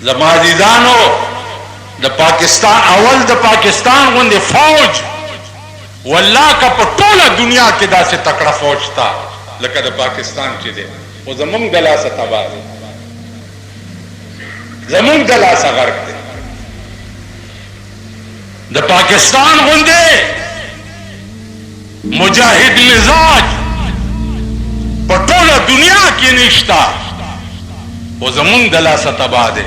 زما عزیزانو د پاکستان اول د پاکستان غوندې فوج والله که په ټوله دنیا کې داسې تکړه فوج تا لکه د پاکستان چې دی خو زمونږ د لاسه تباه دی زمونږ د لاسه غرق دی د پاکستان غوندې مجاهد مزاج په ټوله دنیا کې نشتا خو زمونږ د لاسه تباه دی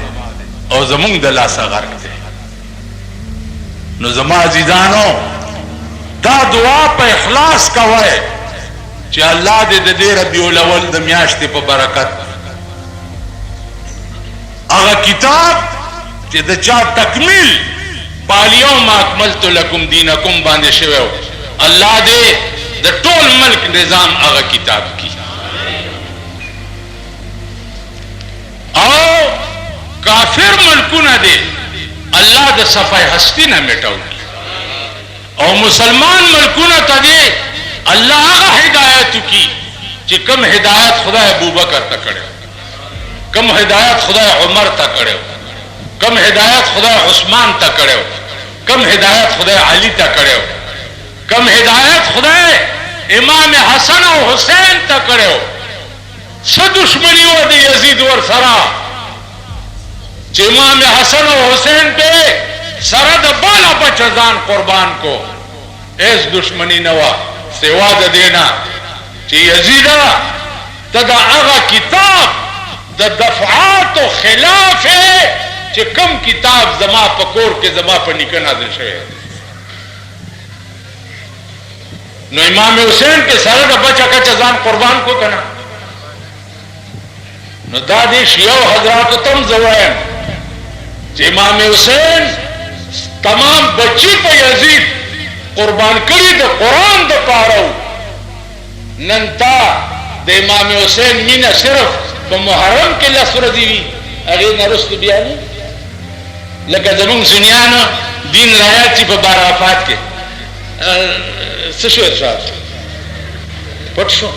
او زمونږ د لاسه غرق دی نو زما عزیزانو دا دعا په اخلاص کوئ چې الله دې د دې ربیع الاول د میاشتې په برکت هغه کتاب چې د چا تکمیل په الیوم اکملت لکم دینکم باندې شوی و الله دې د ټول ملک نظام هغه کتاب کی او کافر ملکونه دې الله د صفای هستی نه مټاوي او مسلمان ملکونه ته دې الله هغه هدایت کی چې کوم هدایت خدای ابوبکر ته کړو کوم هدایت خدای عمر ته کړو کوم هدایت خدای عثمان ته کړو کوم هدایت خدای علی ته کړو کوم هدایت خدای امام حسن او حسین ته کړو څه دشمنی و د یزید ور سره چې امام حسن او حسین په سره د بالا بچزان قربان کو ایس دشمنی نه وا سوا د دینا چې یزیدا ته دا هغه کتاب د دفعات او خلاف چې کوم کتاب زما په کور کې زما په نیکه نازل شوی نو امام حسین کې سره د بچا کچا ځان قربان کو کنه نو دا دې شیعو حضرات تم زوایم چې امام حسین تمام بچی په یزید قربان کړي د قرآن د پاره نن تا د امام حسین مینا صرف په محرم کې لس ورځې وي هغې نه وروسته بیا نه لکه زمونږ سنیانو دین رایات چې په بارافات کې څه شو ارشاد پټ شو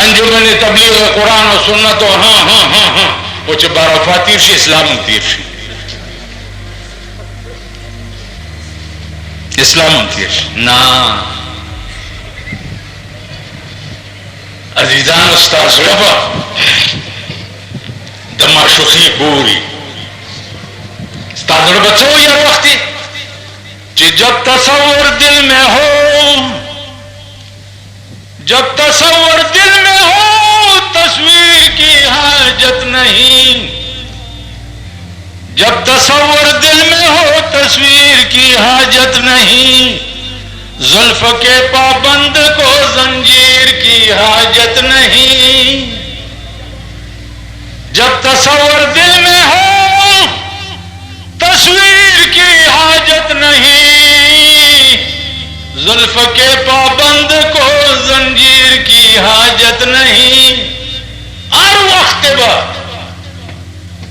انجمن تبلیغ قرآن و سنت و ہاں ہاں ہاں ہاں وہ چھ بارافات تیر شی اسلام تیر شی اسلام تیر شی نا عزیزان استاذ ربا دماشخی بوری استاذ ربا چو یار وقتی چی جب تصور دل میں ہو جب تصور دل میں ہو تصویر کی حاجت نہیں جب تصور دل میں ہو تصویر کی حاجت نہیں زلف کے پابند کو زنجیر کی حاجت نہیں جب تصور دل میں ہو تصویر کی حاجت نہیں زلف کے پابند کو زنجیر کی حاجت نہیں ہر وقت بعد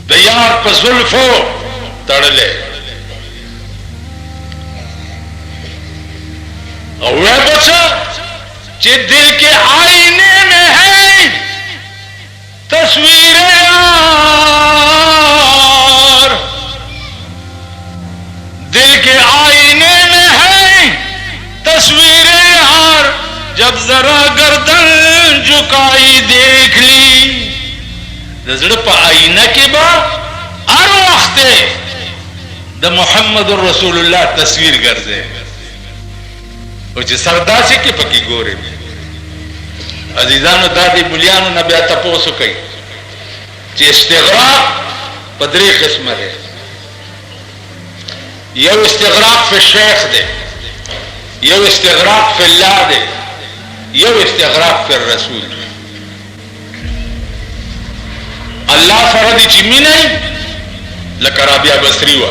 دیار پر زلفو تڑلے اور وہ بچہ کہ دل کے آئینے میں ہے تصویریں یار دل کے آئینے میں ہے تصویریں یار جب ذرا گردن جھکائی دیکھ لی زړه په آئینه کې به هر وخت د محمد رسول الله تصویر ګرځي او چې سرداسي کې پکې ګوري عزیزانو دا د مليانو نه بیا تاسو کوي چې استغراق په درې قسمه ده یو استغراق فی الشیخ ده یو استغراق فی الله ده یو استغراق فی الرسول اللہ سره دي چې مینه لکه رابعه بصری وا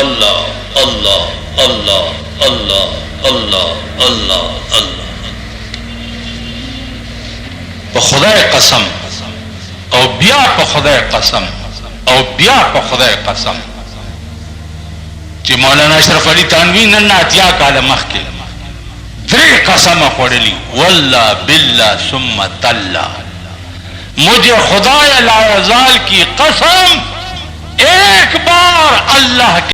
اللہ اللہ اللہ اللہ اللہ اللہ اللہ په خدای قسم او بیا په خدای قسم او بیا په خدای قسم چې مولانا اشرف علي تنوی نن اتیا کاله مخکې درې قسمه خوړلي والله بالله ثم تالله، مجھے خدای لا یزال کی قسم